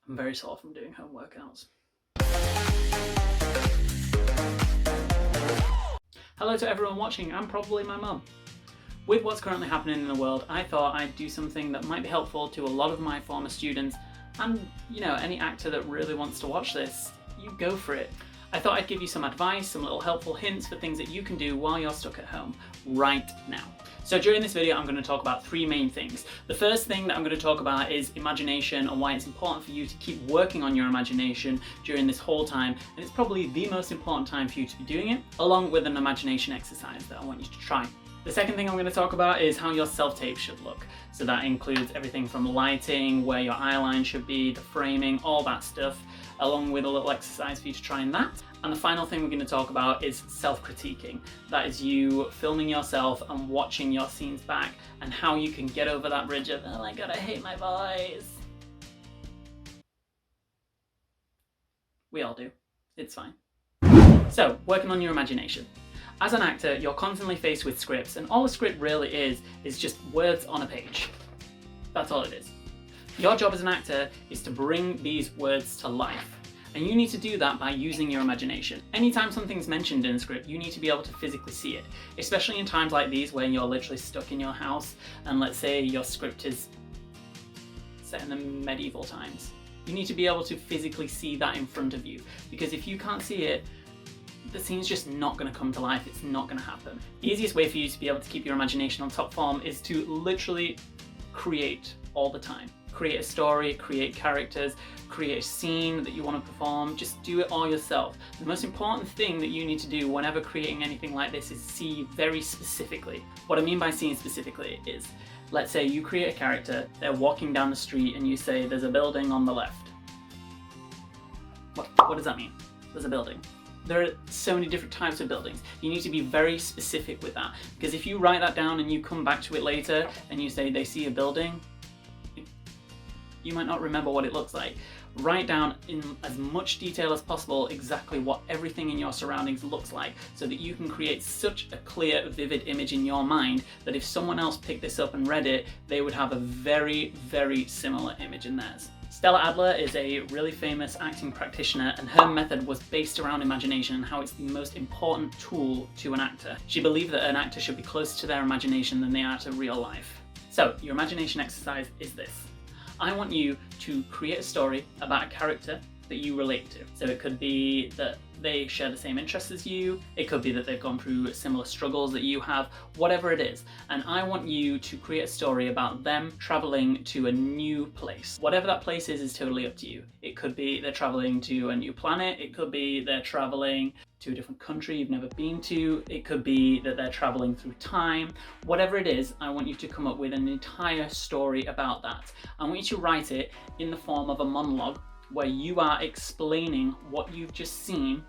I'm very sore from doing home workouts. Hello to everyone watching, and probably my mum. With what's currently happening in the world, I thought I'd do something that might be helpful to a lot of my former students, and any actor that really wants to watch this, you go for it. I thought I'd give you some advice, some little helpful hints for things that you can do while you're stuck at home right now. So during this video, I'm going to talk about three main things. The first thing that I'm going to talk about is imagination and why it's important for you to keep working on your imagination during this whole time. And it's probably the most important time for you to be doing it, along with an imagination exercise that I want you to try. The second thing I'm going to talk about is how your self-tape should look. So that includes everything from lighting, where your eyeline should be, the framing, all that stuff, along with a little exercise for you to try in that. And the final thing we're going to talk about is self-critiquing. That is you filming yourself and watching your scenes back, and how you can get over that bridge of, oh my god, I hate my voice. We all do. It's fine. So, working on your imagination. As an actor, you're constantly faced with scripts, and all a script really is just words on a page. That's all it is. Your job as an actor is to bring these words to life. And you need to do that by using your imagination. Anytime something's mentioned in a script, you need to be able to physically see it. Especially in times like these when you're literally stuck in your house, and let's say your script is set in the medieval times. You need to be able to physically see that in front of you. Because if you can't see it, the scene's just not going to come to life, it's not going to happen. The easiest way for you to be able to keep your imagination on top form is to literally create all the time. Create a story, create characters, create a scene that you want to perform, just do it all yourself. The most important thing that you need to do whenever creating anything like this is see very specifically. What I mean by seeing specifically is, let's say you create a character, they're walking down the street and you say there's a building on the left. What does that mean? There's a building. There are so many different types of buildings. You need to be very specific with that, because if you write that down and you come back to it later and you say they see a building, you might not remember what it looks like. Write down in as much detail as possible exactly what everything in your surroundings looks like, so that you can create such a clear, vivid image in your mind that if someone else picked this up and read it, they would have a very, very similar image in theirs. Stella Adler is a really famous acting practitioner, and her method was based around imagination and how it's the most important tool to an actor. She believed that an actor should be closer to their imagination than they are to real life. So, your imagination exercise is this. I want you to create a story about a character that you relate to. So it could be that they share the same interests as you, it could be that they've gone through similar struggles that you have, whatever it is. And I want you to create a story about them traveling to a new place. Whatever that place is totally up to you. It could be they're traveling to a new planet, it could be they're traveling to a different country you've never been to, it could be that they're traveling through time. Whatever it is, I want you to come up with an entire story about that. I want you to write it in the form of a monologue, where you are explaining what you've just seen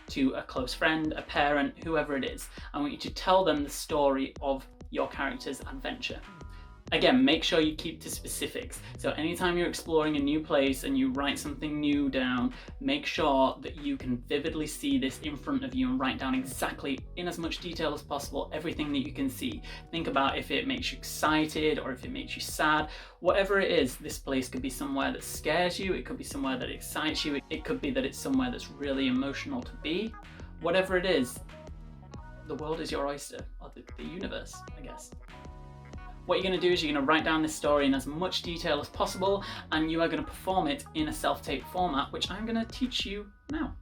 to a close friend, a parent, whoever it is. I want you to tell them the story of your character's adventure. Again, make sure you keep to specifics. So anytime you're exploring a new place and you write something new down, make sure that you can vividly see this in front of you and write down exactly, in as much detail as possible, everything that you can see. Think about if it makes you excited or if it makes you sad. Whatever it is, this place could be somewhere that scares you, it could be somewhere that excites you, it could be that it's somewhere that's really emotional to be. Whatever it is, the world is your oyster, or the universe, I guess. What you're going to do is you're going to write down this story in as much detail as possible, and you are going to perform it in a self-tape format, which I'm going to teach you now.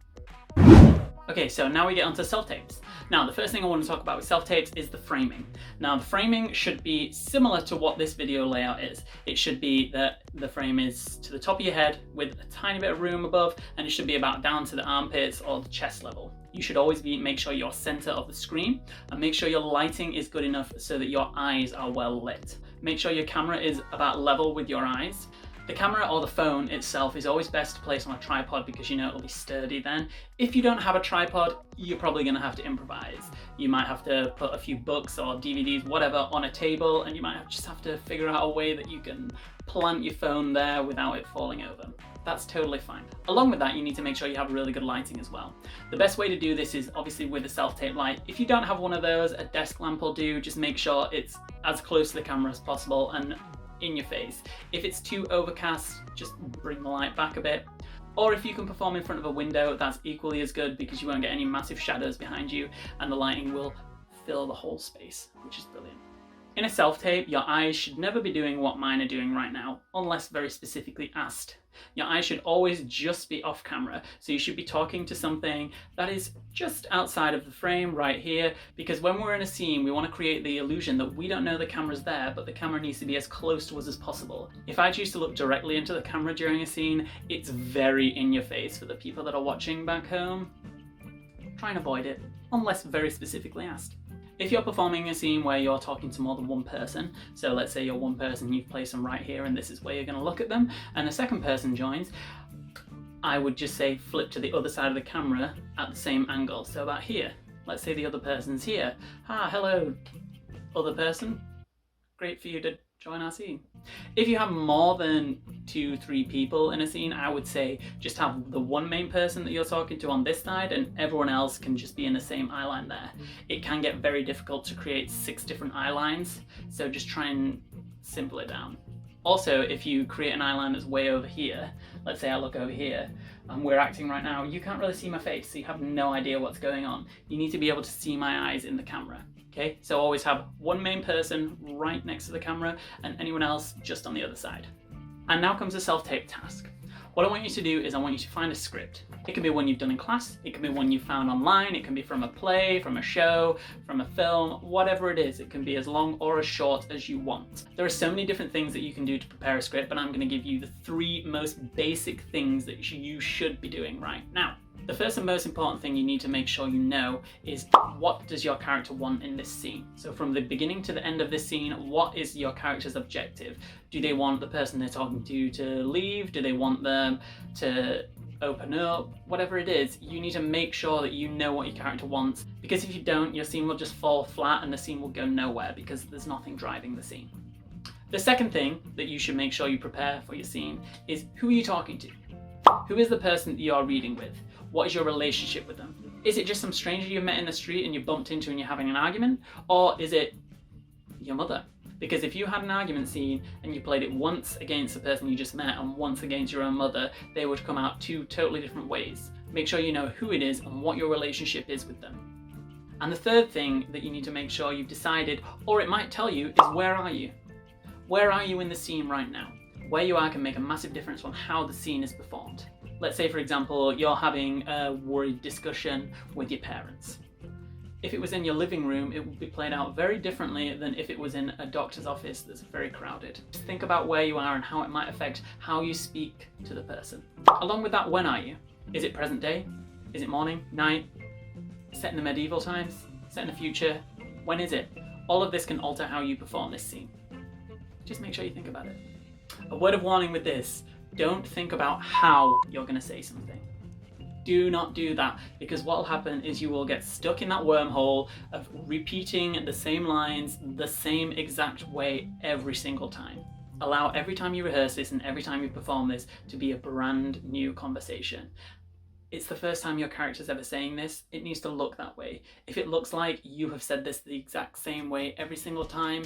Okay, so now we get onto self-tapes. Now, the first thing I want to talk about with self-tapes is the framing. Now, the framing should be similar to what this video layout is. It should be that the frame is to the top of your head with a tiny bit of room above, and it should be about down to the armpits or the chest level. You should always make sure you're center of the screen, and make sure your lighting is good enough so that your eyes are well lit. Make sure your camera is about level with your eyes. The camera or the phone itself is always best to place on a tripod, because you know it'll be sturdy then. If you don't have a tripod, you're probably going to have to improvise. You might have to put a few books or DVDs, whatever, on a table, and you might just have to figure out a way that you can plant your phone there without it falling over. That's totally fine. Along with that, you need to make sure you have really good lighting as well. The best way to do this is obviously with a self-tape light. If you don't have one of those, a desk lamp will do. Just make sure it's as close to the camera as possible, and in your face. If it's too overcast, just bring the light back a bit. Or if you can perform in front of a window, that's equally as good because you won't get any massive shadows behind you and the lighting will fill the whole space, which is brilliant. In a self-tape, your eyes should never be doing what mine are doing right now, unless very specifically asked. Your eyes should always just be off camera, so you should be talking to something that is just outside of the frame right here, because when we're in a scene, we want to create the illusion that we don't know the camera's there, but the camera needs to be as close to us as possible. If I choose to look directly into the camera during a scene, it's very in your face for the people that are watching back home. Try and avoid it, unless very specifically asked. If you're performing a scene where you're talking to more than one person, so let's say you're one person, you've placed them right here and this is where you're going to look at them, and a second person joins, I would just say flip to the other side of the camera at the same angle, so about here. Let's say the other person's here. Ah, hello, other person. Great for you to join our scene. If you have more than 2-3 people in a scene, I would say just have the one main person that you're talking to on this side and everyone else can just be in the same eye line there. It can get very difficult to create 6 different eye lines, so just try and simple it down. Also, if you create an eye line that's way over here, let's say I look over here and we're acting right now, you can't really see my face, so you have no idea what's going on. You need to be able to see my eyes in the camera. Okay, so always have one main person right next to the camera and anyone else just on the other side. And now comes the self-tape task. What I want you to do is I want you to find a script. It can be one you've done in class, it can be one you found online, it can be from a play, from a show, from a film, whatever it is. It can be as long or as short as you want. There are so many different things that you can do to prepare a script, but I'm going to give you the 3 most basic things that you should be doing right now. The first and most important thing you need to make sure you know is what does your character want in this scene? So from the beginning to the end of this scene, what is your character's objective? Do they want the person they're talking to leave? Do they want them to open up? Whatever it is, you need to make sure that you know what your character wants, because if you don't, your scene will just fall flat and the scene will go nowhere because there's nothing driving the scene. The second thing that you should make sure you prepare for your scene is who are you talking to? Who is the person that you are reading with? What is your relationship with them? Is it just some stranger you met in the street and you bumped into and you're having an argument? Or is it your mother? Because if you had an argument scene and you played it once against the person you just met and once against your own mother, they would come out 2 totally different ways. Make sure you know who it is and what your relationship is with them. And the third thing that you need to make sure you've decided, or it might tell you, is where are you? Where are you in the scene right now? Where you are can make a massive difference on how the scene is performed. Let's say, for example, you're having a worried discussion with your parents. If it was in your living room, it would be played out very differently than if it was in a doctor's office that's very crowded. Just think about where you are and how it might affect how you speak to the person. Along with that, when are you? Is it present day? Is it morning, night? Set in the medieval times? Set in the future? When is it? All of this can alter how you perform this scene. Just make sure you think about it. A word of warning with this, don't think about how you're going to say something. Do not do that, because what will happen is you will get stuck in that wormhole of repeating the same lines the same exact way every single time. Allow every time you rehearse this and every time you perform this to be a brand new conversation. It's the first time your character's ever saying this, it needs to look that way. If it looks like you have said this the exact same way every single time,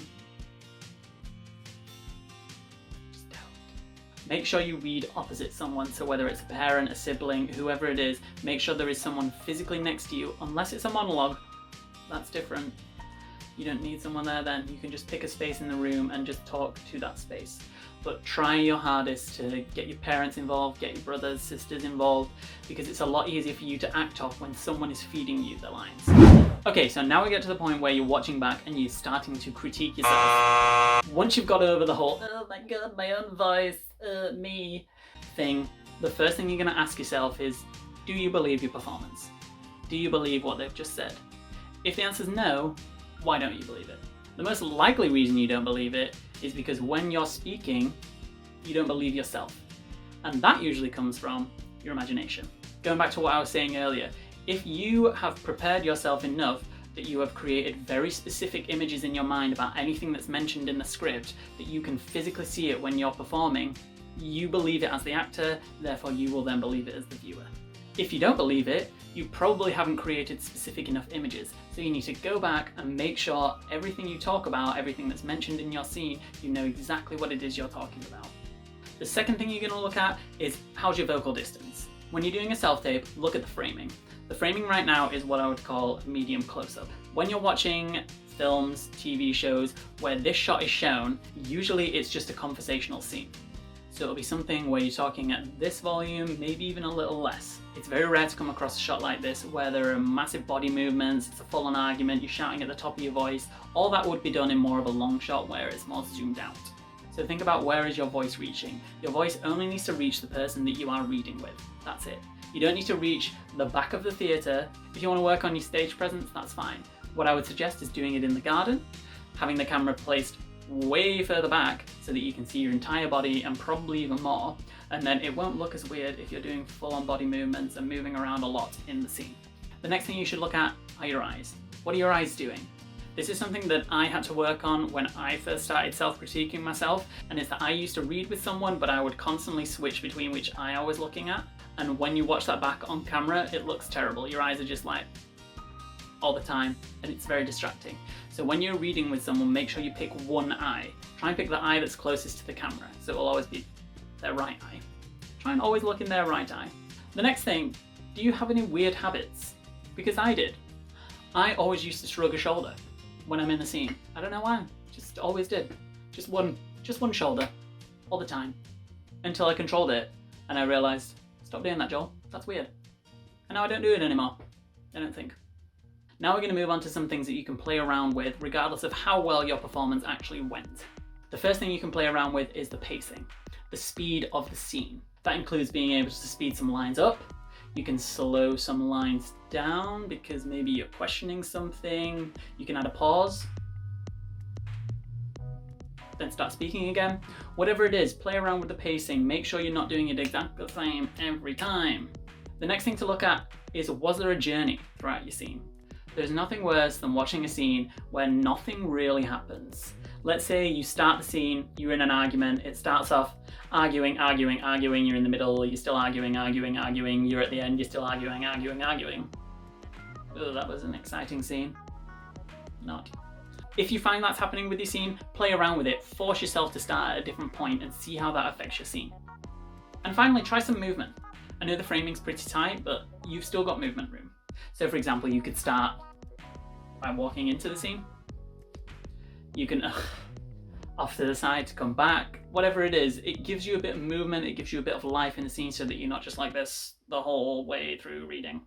make sure you read opposite someone, so whether it's a parent, a sibling, whoever it is, make sure there is someone physically next to you. Unless it's a monologue, that's different. You don't need someone there then. You can just pick a space in the room and just talk to that space. But try your hardest to get your parents involved, get your brothers, sisters involved, because it's a lot easier for you to act off when someone is feeding you the lines. Okay, so now we get to the point where you're watching back and you're starting to critique yourself. Once you've got over the whole, oh my god, my own voice, me thing, the first thing you're going to ask yourself is, do you believe your performance? Do you believe what they've just said? If the answer is no, why don't you believe it? The most likely reason you don't believe it is because when you're speaking, you don't believe yourself. And that usually comes from your imagination. Going back to what I was saying earlier, if you have prepared yourself enough that you have created very specific images in your mind about anything that's mentioned in the script, that you can physically see it when you're performing, you believe it as the actor, therefore you will then believe it as the viewer. If you don't believe it, you probably haven't created specific enough images. So you need to go back and make sure everything you talk about, everything that's mentioned in your scene, you know exactly what it is you're talking about. The second thing you're going to look at is how's your vocal distance. When you're doing a self-tape, look at the framing. The framing right now is what I would call medium close-up. When you're watching films, TV shows, where this shot is shown, usually it's just a conversational scene. So it'll be something where you're talking at this volume, maybe even a little less. It's very rare to come across a shot like this where there are massive body movements, it's a full-on argument, you're shouting at the top of your voice. All that would be done in more of a long shot where it's more zoomed out. So think about where is your voice reaching. Your voice only needs to reach the person that you are reading with. That's it. You don't need to reach the back of the theatre. If you want to work on your stage presence, that's fine. What I would suggest is doing it in the garden, having the camera placed way further back so that you can see your entire body and probably even more, and then it won't look as weird if you're doing full-on body movements and moving around a lot in the scene. The next thing you should look at are your eyes. What are your eyes doing? This is something that I had to work on when I first started self-critiquing myself, and it's that I used to read with someone, but I would constantly switch between which eye I was looking at, and when you watch that back on camera, it looks terrible. Your eyes are just like all the time, and it's very distracting. So when you're reading with someone, make sure you pick one eye. Try and pick the eye that's closest to the camera, so it will always be their right eye. Try and always look in their right eye. The next thing, do you have any weird habits? Because I did. I always used to shrug a shoulder when I'm in the scene. I don't know why, just always did. Just one shoulder, all the time. Until I controlled it, and I realized, stop doing that, Joel, that's weird. And now I don't do it anymore, I don't think. Now we're going to move on to some things that you can play around with regardless of how well your performance actually went. The first thing you can play around with is the pacing, the speed of the scene. That includes being able to speed some lines up. You can slow some lines down because maybe you're questioning something. You can add a pause, then start speaking again. Whatever it is, play around with the pacing. Make sure you're not doing it exactly the same every time. The next thing to look at is, was there a journey throughout your scene? There's nothing worse than watching a scene where nothing really happens. Let's say you start the scene, you're in an argument, it starts off arguing, you're in the middle, you're still arguing, you're at the end, you're still arguing. Oh, that was an exciting scene. Not. If you find that's happening with your scene, play around with it, force yourself to start at a different point and see how that affects your scene. And finally, try some movement. I know the framing's pretty tight, but you've still got movement room. So for example, you could start by walking into the scene. You can off to the side to come back. Whatever it is, it gives you a bit of movement, it gives you a bit of life in the scene so that you're not just like this the whole way through reading.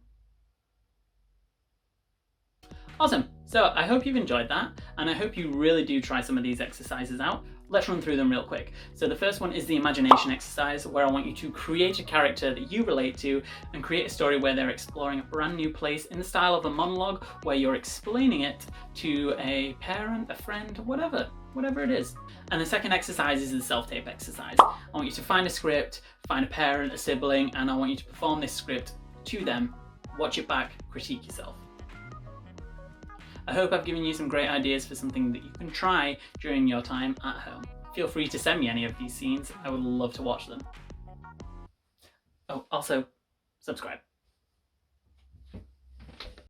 Awesome, so I hope you've enjoyed that, and I hope you really do try some of these exercises out. Let's run through them real quick. So the first one is the imagination exercise, where I want you to create a character that you relate to and create a story where they're exploring a brand new place in the style of a monologue, where you're explaining it to a parent, a friend, whatever it is. And the second exercise is the self-tape exercise. I want you to find a script, find a parent, a sibling, and I want you to perform this script to them, watch it back, critique yourself. I hope I've given you some great ideas for something that you can try during your time at home. Feel free to send me any of these scenes, I would love to watch them. Oh, also, subscribe.